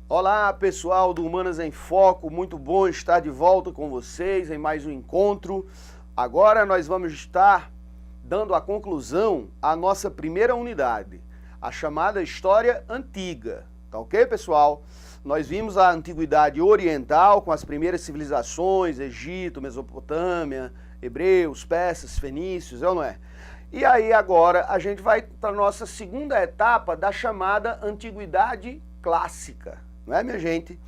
Olá pessoal do Humanas em Foco, muito bom estar de volta com vocês em mais um encontro. Agora nós vamos estar dando a conclusão à nossa primeira unidade, a chamada História Antiga, tá ok pessoal? Nós vimos a Antiguidade Oriental com as primeiras civilizações, Egito, Mesopotâmia, Hebreus, Persas, Fenícios, é ou não é? E aí agora a gente vai para a nossa segunda etapa da chamada Antiguidade Clássica. Não é, minha gente?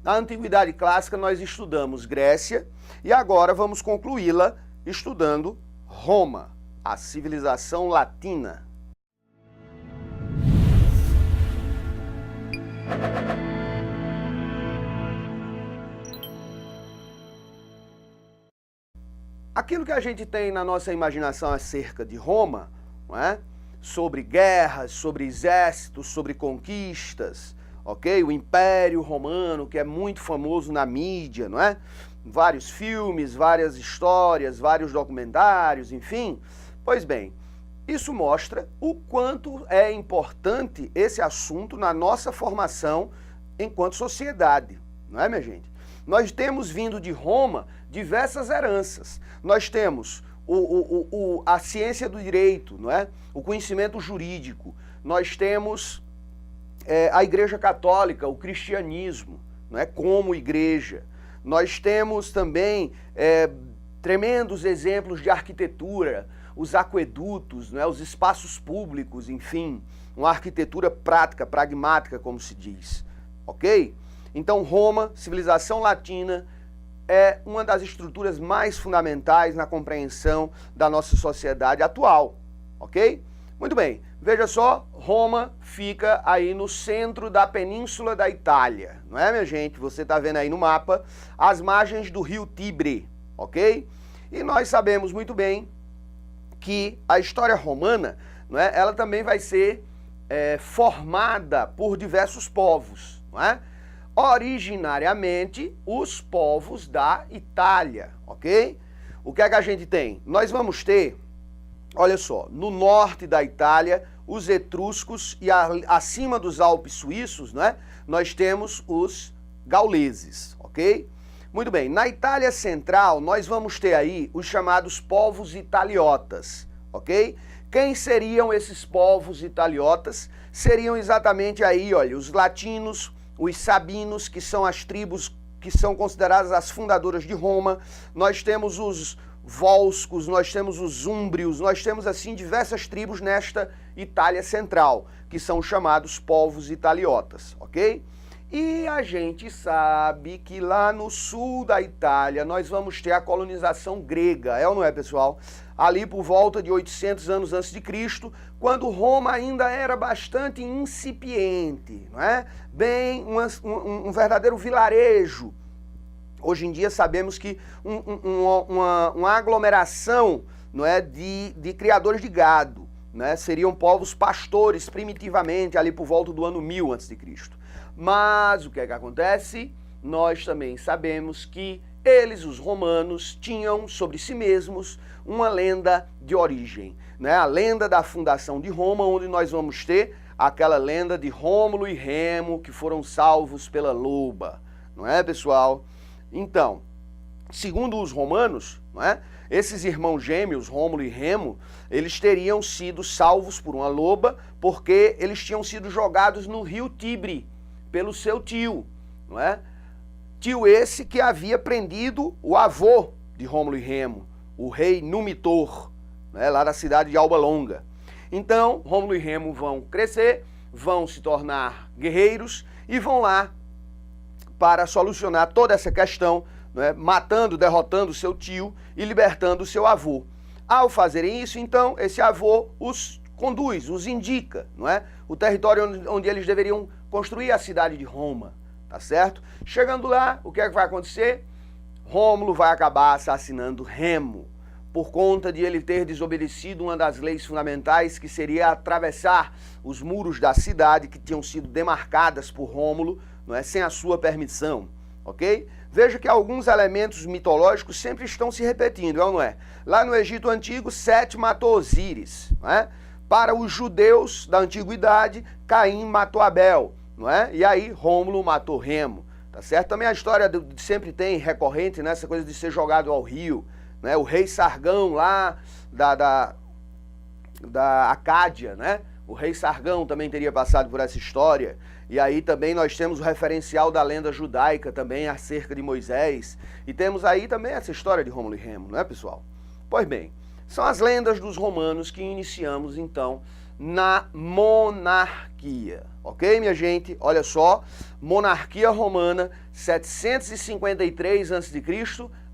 Na Antiguidade Clássica nós estudamos Grécia e agora vamos concluí-la estudando Roma, a civilização latina. Aquilo que a gente tem na nossa imaginação acerca de Roma, não é? Sobre guerras, sobre exércitos, sobre conquistas, ok? O Império Romano, que é muito famoso na mídia, não é? Vários filmes, várias histórias, vários documentários, enfim. Pois bem, isso mostra o quanto é importante esse assunto na nossa formação enquanto sociedade, não é, minha gente? Nós temos vindo de Roma diversas heranças. Nós temos a ciência do direito, não é? O conhecimento jurídico. Nós temos a Igreja Católica, o cristianismo, não é? Como igreja. Nós temos também tremendos exemplos de arquitetura, os aquedutos, não é? Os espaços públicos, enfim, uma arquitetura prática, pragmática, como se diz, ok? Então Roma, civilização latina, é uma das estruturas mais fundamentais na compreensão da nossa sociedade atual, ok? Muito bem, veja só, Roma fica aí no centro da península da Itália, não é, minha gente? Você está vendo aí no mapa as margens do rio Tibre, ok? E nós sabemos muito bem que a história romana, não é, ela também vai ser formada por diversos povos, não é? Originariamente, os povos da Itália, ok? O que é que a gente tem? Nós vamos ter, olha só, no norte da Itália, os etruscos e acima dos Alpes suíços, né, nós temos os gauleses, ok? Muito bem, na Itália Central, nós vamos ter aí os chamados povos italiotas, ok? Quem seriam esses povos italiotas? Seriam exatamente aí, olha, os latinos, os sabinos, que são as tribos que são consideradas as fundadoras de Roma. Nós temos os volscos, nós temos os úmbrios, nós temos assim diversas tribos nesta Itália Central, que são chamados povos italiotas, ok? E a gente sabe que lá no sul da Itália nós vamos ter a colonização grega, é ou não é, pessoal? Ali por volta de 800 anos antes de Cristo, quando Roma ainda era bastante incipiente, não é? Bem, um verdadeiro vilarejo. Hoje em dia sabemos que uma aglomeração, não é, de criadores de gado, né? Seriam povos pastores primitivamente ali por volta do ano 1000 a.C. Mas o que é que acontece? Nós também sabemos que eles, os romanos, tinham sobre si mesmos uma lenda de origem, né? A lenda da fundação de Roma, onde nós vamos ter aquela lenda de Rômulo e Remo, que foram salvos pela loba, não é, pessoal? Então, segundo os romanos, não é? Esses irmãos gêmeos, Rômulo e Remo, eles teriam sido salvos por uma loba porque eles tinham sido jogados no rio Tibre pelo seu tio, não é? Tio esse que havia prendido o avô de Rômulo e Remo, o rei Numitor, né, lá da cidade de Alba Longa. Então, Rômulo e Remo vão crescer, vão se tornar guerreiros e vão lá para solucionar toda essa questão, né, matando, derrotando seu tio e libertando seu avô. Ao fazerem isso, então, esse avô os conduz, os indica, não é? O território onde eles deveriam construir a cidade de Roma, tá certo? Chegando lá, o que é que vai acontecer? Rômulo vai acabar assassinando Remo. por conta de ele ter desobedecido uma das leis fundamentais, que seria atravessar os muros da cidade que tinham sido demarcadas por Rômulo, não é, sem a sua permissão, ok? Veja que alguns elementos mitológicos sempre estão se repetindo, é ou não é? Lá no Egito Antigo, Sete matou Osíris, não é? Para os judeus da antiguidade, Caim matou Abel, não é? E aí Rômulo matou Remo, tá certo? Também a história sempre tem recorrente, né, essa coisa de ser jogado ao rio, né? O rei Sargão lá da Acádia, né? O rei Sargão também teria passado por essa história. E aí também nós temos o referencial da lenda judaica também acerca de Moisés. E temos aí também essa história de Rômulo e Remo, não é, pessoal? Pois bem, são as lendas dos romanos que iniciamos então na monarquia, ok, minha gente? Olha só, monarquia romana, 753 a.C.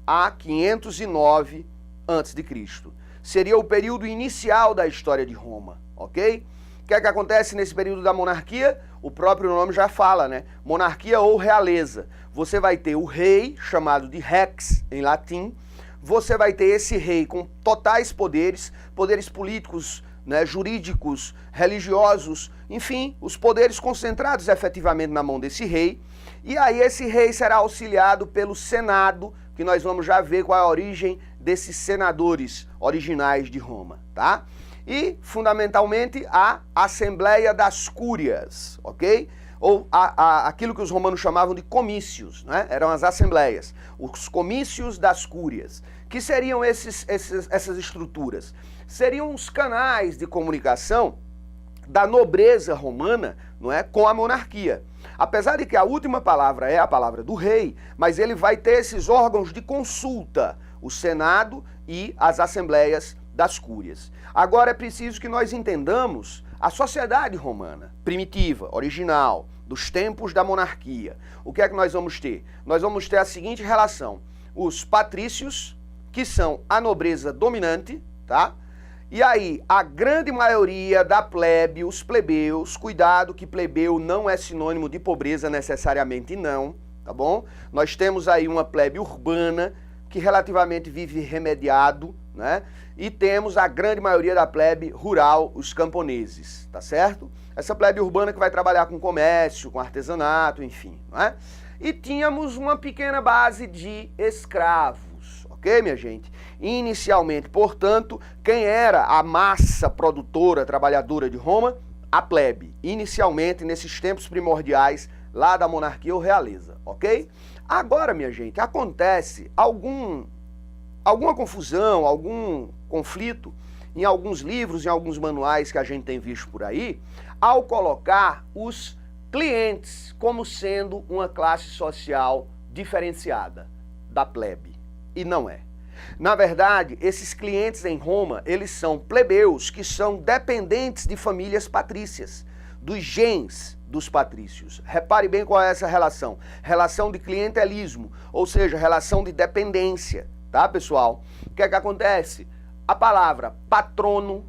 a 509 a.C. Seria o período inicial da história de Roma, ok? O que é que acontece nesse período da monarquia? O próprio nome já fala, né? Monarquia ou realeza. Você vai ter o rei, chamado de rex em latim. Você vai ter esse rei com totais poderes, poderes políticos, né, jurídicos, religiosos, enfim, os poderes concentrados efetivamente na mão desse rei. E aí esse rei será auxiliado pelo Senado, que nós vamos já ver qual é a origem desses senadores originais de Roma, tá? E, fundamentalmente, a Assembleia das Cúrias, ok? Ou aquilo que os romanos chamavam de comícios, né? Eram as assembleias, os comícios das cúrias. Que seriam essas estruturas? Seriam os canais de comunicação da nobreza romana, não é, com a monarquia. Apesar de que a última palavra é a palavra do rei, mas ele vai ter esses órgãos de consulta, o Senado e as assembleias das cúrias. Agora é preciso que nós entendamos a sociedade romana, primitiva, original, dos tempos da monarquia. O que é que nós vamos ter? Nós vamos ter a seguinte relação: os patrícios, que são a nobreza dominante, tá? E aí, a grande maioria da plebe, os plebeus, cuidado que plebeu não é sinônimo de pobreza necessariamente não, tá bom? Nós temos aí uma plebe urbana, que relativamente vive remediado, né? E temos a grande maioria da plebe rural, os camponeses, tá certo? Essa plebe urbana que vai trabalhar com comércio, com artesanato, enfim, né? E tínhamos uma pequena base de escravos, ok, minha gente? Inicialmente, portanto, quem era a massa produtora, trabalhadora de Roma? A plebe. Inicialmente, nesses tempos primordiais, lá da monarquia ou realeza, ok? Agora, minha gente, acontece alguma confusão, algum conflito em alguns livros, em alguns manuais que a gente tem visto por aí, ao colocar os clientes como sendo uma classe social diferenciada da plebe. E não é. Na verdade, esses clientes em Roma, eles são plebeus que são dependentes de famílias patrícias, dos gens dos patrícios. Repare bem qual é essa relação. Relação de clientelismo, ou seja, relação de dependência, tá, pessoal? O que é que acontece? A palavra patrono,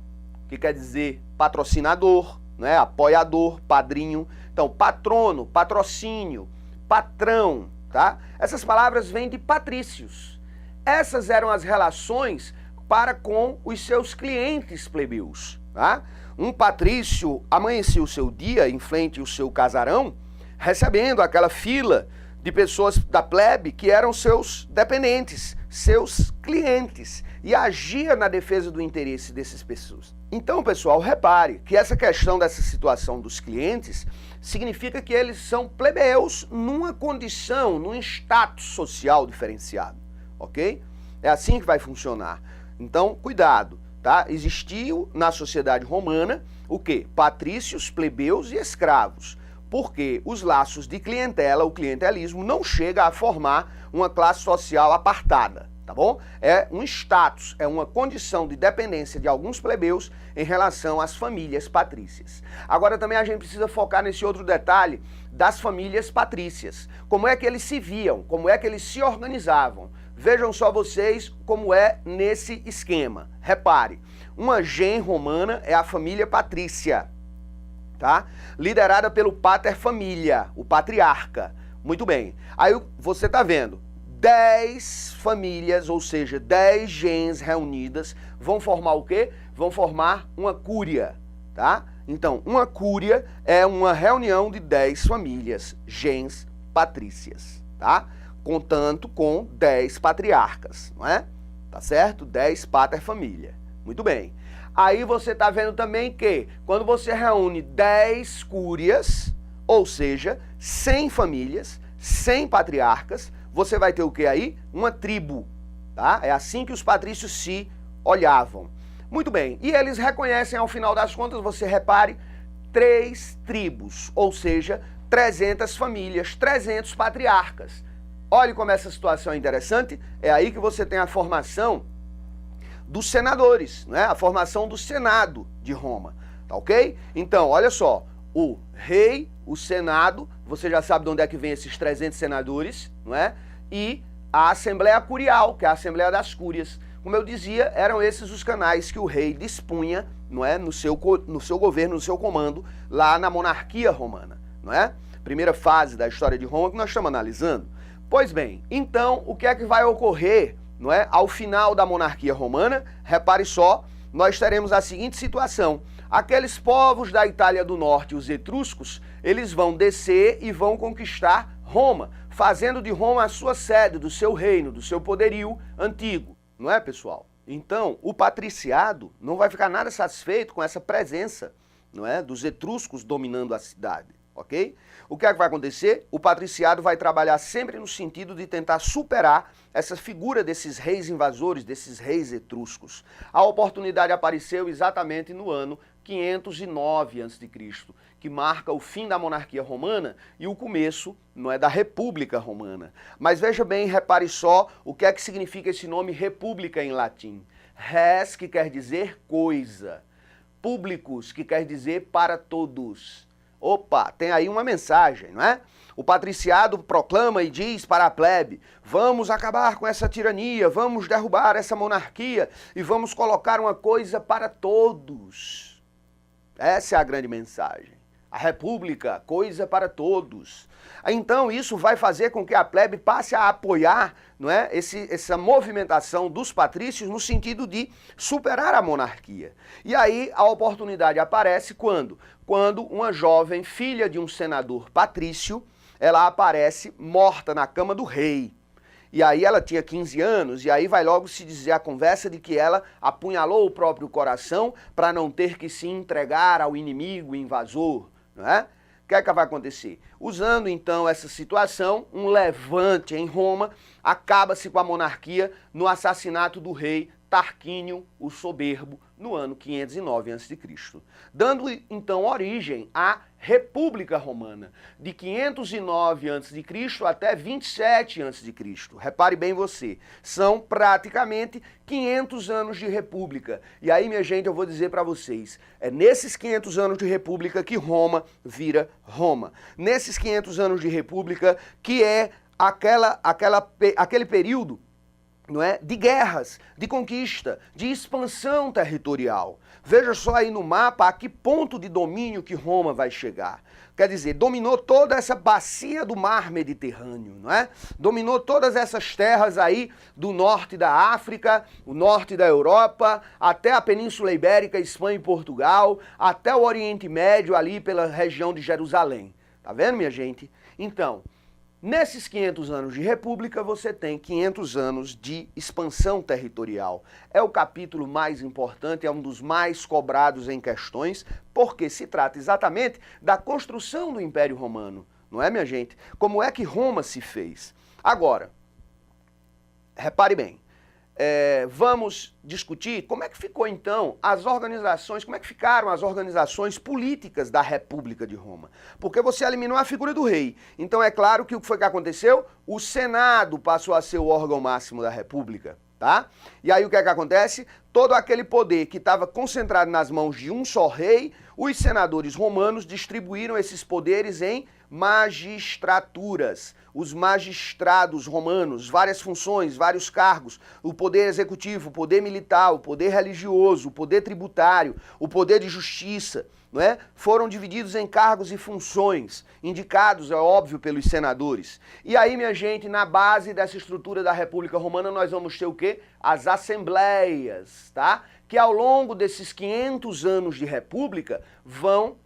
que quer dizer patrocinador, né, apoiador, padrinho. Então, patrono, patrocínio, patrão, tá? Essas palavras vêm de patrícios. Essas eram as relações para com os seus clientes plebeus, tá? Um patrício amanhecia o seu dia em frente ao seu casarão, recebendo aquela fila de pessoas da plebe que eram seus dependentes, seus clientes, e agia na defesa do interesse dessas pessoas. Então, pessoal, repare que essa questão dessa situação dos clientes significa que eles são plebeus numa condição, num status social diferenciado, ok? É assim que vai funcionar. Então, cuidado, tá? Existiu na sociedade romana o quê? Patrícios, plebeus e escravos. Porque os laços de clientela, o clientelismo, não chega a formar uma classe social apartada, tá bom? É um status, é uma condição de dependência de alguns plebeus em relação às famílias patrícias. Agora também a gente precisa focar nesse outro detalhe das famílias patrícias. Como é que eles se viam, como é que eles se organizavam. Vejam só vocês como é nesse esquema. Repare, uma gen romana é a família patrícia, tá? Liderada pelo pater familia, o patriarca. Muito bem. Aí você tá vendo, 10 famílias, ou seja, 10 gens reunidas, vão formar o quê? Vão formar uma cúria, tá? Então, uma cúria é uma reunião de 10 famílias, gens patrícias, tá? Contanto com 10 patriarcas, não é? Tá certo? 10 pater família. Muito bem. Aí você tá vendo também que quando você reúne 10 cúrias, ou seja, 100 famílias, 100 patriarcas, você vai ter o que aí? Uma tribo, tá? É assim que os patrícios se olhavam. Muito bem, e eles reconhecem ao final das contas, você repare, 3 tribos, ou seja, 300 famílias, 300 patriarcas. Olhe como essa situação é interessante, é aí que você tem a formação dos senadores, né? A formação do Senado de Roma, tá ok? Então, olha só, o rei, o Senado, você já sabe de onde é que vem esses 300 senadores, não é? E a Assembleia Curial, que é a Assembleia das Cúrias. Como eu dizia, eram esses os canais que o rei dispunha, não é? No seu governo, no seu comando, lá na monarquia romana, não é? Primeira fase da história de Roma que nós estamos analisando. Pois bem, então, o que é que vai ocorrer, não é? Ao final da monarquia romana, repare só, nós teremos a seguinte situação. Aqueles povos da Itália do Norte, os etruscos, eles vão descer e vão conquistar Roma, fazendo de Roma a sua sede, do seu reino, do seu poderio antigo. Não é, pessoal? Então, o patriciado não vai ficar nada satisfeito com essa presença, não é, dos etruscos dominando a cidade, ok? O que é que vai acontecer? O patriciado vai trabalhar sempre no sentido de tentar superar essa figura desses reis invasores, desses reis etruscos. A oportunidade apareceu exatamente no ano 509 a.C., que marca o fim da monarquia romana e o começo, não é, da República Romana. Mas veja bem, repare só o que é que significa esse nome república em latim. Res, que quer dizer coisa. Publicus, que quer dizer para todos. Opa, tem aí uma mensagem, não é? O patriciado proclama e diz para a plebe, vamos acabar com essa tirania, vamos derrubar essa monarquia e vamos colocar uma coisa para todos. Essa é a grande mensagem. A república, coisa para todos. Então isso vai fazer com que a plebe passe a apoiar, não é, essa movimentação dos patrícios no sentido de superar a monarquia. E aí a oportunidade aparece quando? Quando uma jovem filha de um senador patrício, ela aparece morta na cama do rei. E aí ela tinha 15 anos, e aí vai logo se dizer a conversa de que ela apunhalou o próprio coração para não ter que se entregar ao inimigo invasor, não é? O que é que vai acontecer? Usando então essa situação, um levante em Roma acaba-se com a monarquia no assassinato do rei Tarquínio o Soberbo, no ano 509 a.C., dando então origem à República Romana, de 509 a.C. até 27 a.C. Repare bem você, são praticamente 500 anos de república. E aí, minha gente, eu vou dizer para vocês, é nesses 500 anos de república que Roma vira Roma. Nesses 500 anos de república que é aquele período, não é, de guerras, de conquista, de expansão territorial. Veja só aí no mapa a que ponto de domínio que Roma vai chegar. Quer dizer, dominou toda essa bacia do mar Mediterrâneo, não é? Dominou todas essas terras aí do norte da África, o norte da Europa, até a Península Ibérica, Espanha e Portugal, até o Oriente Médio ali pela região de Jerusalém. Tá vendo, minha gente? Então, nesses 500 anos de república, você tem 500 anos de expansão territorial. É o capítulo mais importante, é um dos mais cobrados em questões, porque se trata exatamente da construção do Império Romano. Não é, minha gente? Como é que Roma se fez? Agora, repare bem, vamos discutir como é que ficou então as organizações, como é que ficaram as organizações políticas da República de Roma. Porque você eliminou a figura do rei. Então é claro que o que foi que aconteceu? O Senado passou a ser o órgão máximo da República, tá? E aí o que é que acontece? Todo aquele poder que estava concentrado nas mãos de um só rei, os senadores romanos distribuíram esses poderes em magistraturas, os magistrados romanos, várias funções, vários cargos, o poder executivo, o poder militar, o poder religioso, o poder tributário, o poder de justiça, não é? Foram divididos em cargos e funções, indicados, é óbvio, pelos senadores. E aí, minha gente, na base dessa estrutura da República Romana, nós vamos ter o quê? As assembleias, tá? Que ao longo desses 500 anos de república vão,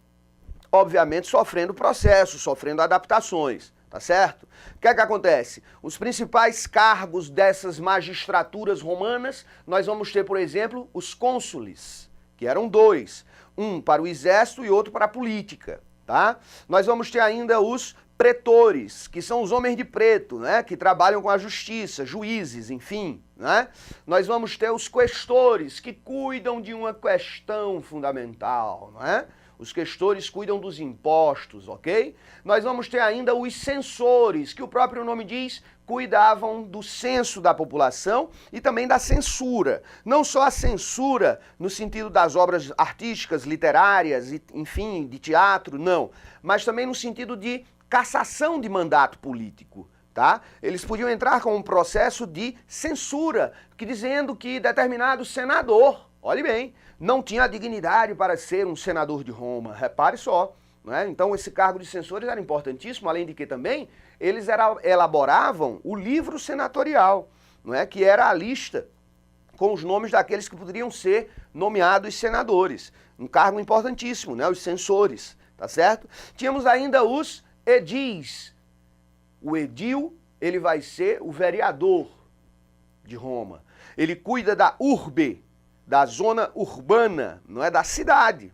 obviamente, sofrendo processos, sofrendo adaptações, tá certo? O que é que acontece? Os principais cargos dessas magistraturas romanas, nós vamos ter, por exemplo, os cônsules, que eram dois, um para o exército e outro para a política, tá? Nós vamos ter ainda os pretores, que são os homens de preto, né, que trabalham com a justiça, juízes, enfim, né? Nós vamos ter os questores, que cuidam de uma questão fundamental, não é? Os questores cuidam dos impostos, ok? Nós vamos ter ainda os censores, que o próprio nome diz, cuidavam do censo da população e também da censura. Não só a censura no sentido das obras artísticas, literárias, enfim, de teatro, não. Mas também no sentido de cassação de mandato político. Tá? Eles podiam entrar com um processo de censura, que dizendo que determinado senador, olhe bem, não tinha dignidade para ser um senador de Roma. Repare só. Né? Então esse cargo de censores era importantíssimo, além de que também eles elaboravam o livro senatorial, não é? Que era a lista com os nomes daqueles que poderiam ser nomeados senadores. Um cargo importantíssimo, né? Os censores, tá certo? Tínhamos ainda os edis. O edil, ele vai ser o vereador de Roma. Ele cuida da urbe, da zona urbana, não é da cidade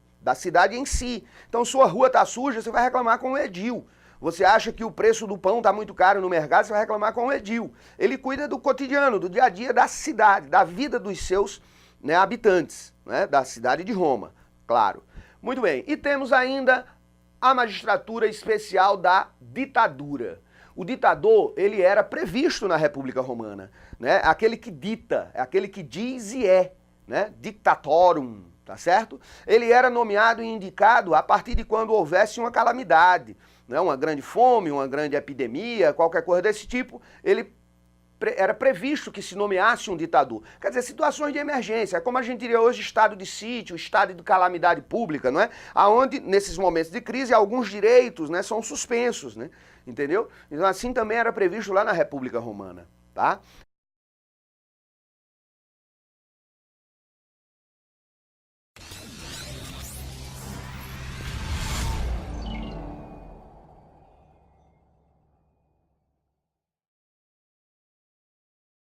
em si. Então, sua rua está suja, você vai reclamar com o edil. Você acha que o preço do pão está muito caro no mercado, você vai reclamar com o edil. Ele cuida do cotidiano, do dia a dia da cidade, da vida dos seus, né, habitantes, né, da cidade de Roma, claro. Muito bem, e temos ainda a magistratura especial da ditadura. O ditador, ele era previsto na República Romana, né? Aquele que dita, é aquele que diz e é, né? Dictatorum, tá certo? Ele era nomeado e indicado a partir de quando houvesse uma calamidade, né? Uma grande fome, uma grande epidemia, qualquer coisa desse tipo, ele era previsto que se nomeasse um ditador. Quer dizer, situações de emergência, como a gente diria hoje, estado de sítio, estado de calamidade pública, não é? Aonde, nesses momentos de crise, alguns direitos, né, são suspensos, né? Entendeu? Então assim também era previsto lá na República Romana, tá?